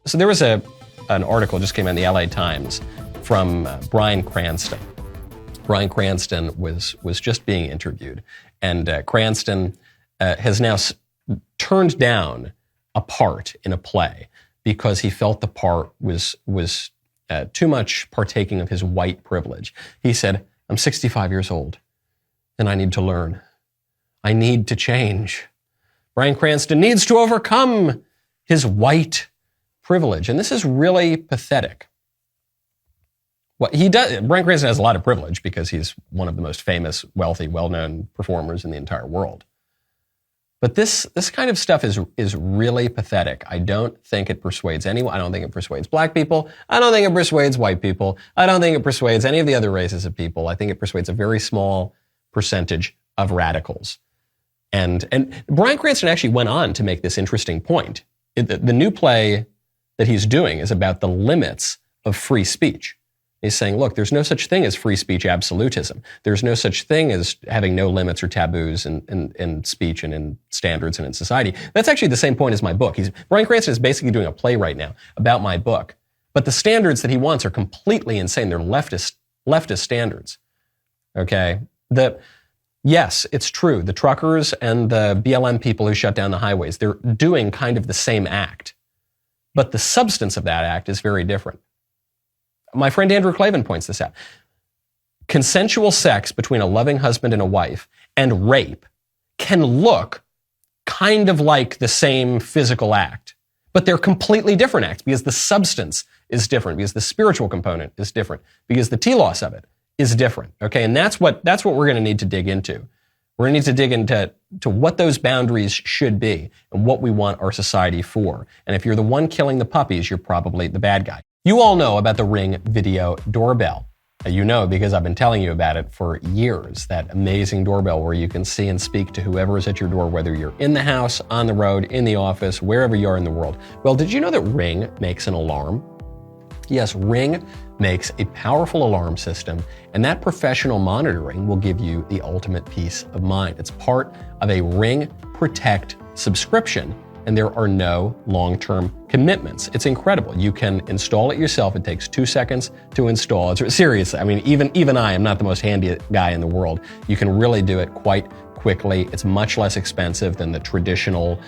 So there was an article just came out in the LA Times from Bryan Cranston. Bryan Cranston was just being interviewed, and Cranston has now turned down a part in a play because he felt the part was too much partaking of his white privilege. He said, "I'm 65 years old, and I need to learn. I need to change." Bryan Cranston needs to overcome his white privilege, and this is really pathetic. What he does, Bryan Cranston has a lot of privilege because he's one of the most famous, wealthy, well-known performers in the entire world. But this kind of stuff is really pathetic. I don't think it persuades anyone. I don't think it persuades black people. I don't think it persuades white people. I don't think it persuades any of the other races of people. I think it persuades a very small percentage of radicals. And Bryan Cranston actually went on to make this interesting point. The new play that he's doing is about the limits of free speech. He's saying, look, there's no such thing as free speech absolutism. There's no such thing as having no limits or taboos in speech and in standards and in society. That's actually the same point as my book. Bryan Cranston is basically doing a play right now about my book. But the standards that he wants are completely insane. They're leftist standards. Okay? Yes, it's true. The truckers and the BLM people who shut down the highways, they're doing kind of the same act. But the substance of that act is very different. My friend Andrew Clavin points this out. Consensual sex between a loving husband and a wife and rape can look kind of like the same physical act, but they're completely different acts because the substance is different, because the spiritual component is different, because the telos of it is different. Okay, and that's what we're going to need to dig into. We're going to need to dig into what those boundaries should be and what we want our society for. And if you're the one killing the puppies, you're probably the bad guy. You all know about the Ring video doorbell. You know because I've been telling you about it for years, that amazing doorbell where you can see and speak to whoever is at your door, whether you're in the house, on the road, in the office, wherever you are in the world. Well, did you know that Ring makes an alarm? Yes, Ring makes a powerful alarm system, and that professional monitoring will give you the ultimate peace of mind. It's part of a Ring Protect subscription, and there are no long-term commitments. It's incredible. You can install it yourself. It takes 2 seconds to install. Seriously, I mean, even I am not the most handy guy in the world. You can really do it quite quickly. It's much less expensive than the traditional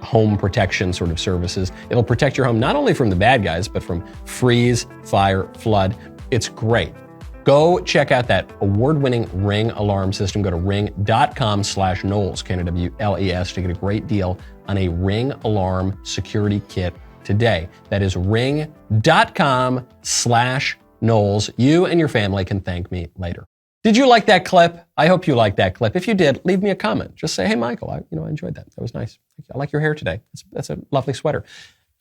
home protection sort of services. It'll protect your home not only from the bad guys, but from freeze, fire, flood. It's great. Go check out that award-winning Ring alarm system. Go to ring.com/Knowles, Knowles, to get a great deal on a Ring alarm security kit today. That is ring.com/Knowles. You and your family can thank me later. Did you like that clip? I hope you liked that clip. If you did, leave me a comment. Just say, hey, Michael, I enjoyed that. That was nice. I like your hair today. That's a lovely sweater.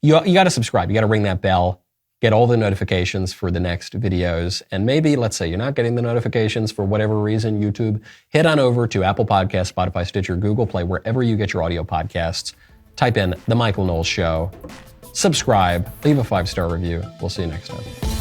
You got to subscribe. You got to ring that bell. Get all the notifications for the next videos. And maybe, let's say you're not getting the notifications for whatever reason, YouTube, head on over to Apple Podcasts, Spotify, Stitcher, Google Play, wherever you get your audio podcasts. Type in The Michael Knowles Show. Subscribe. Leave a 5-star review. We'll see you next time.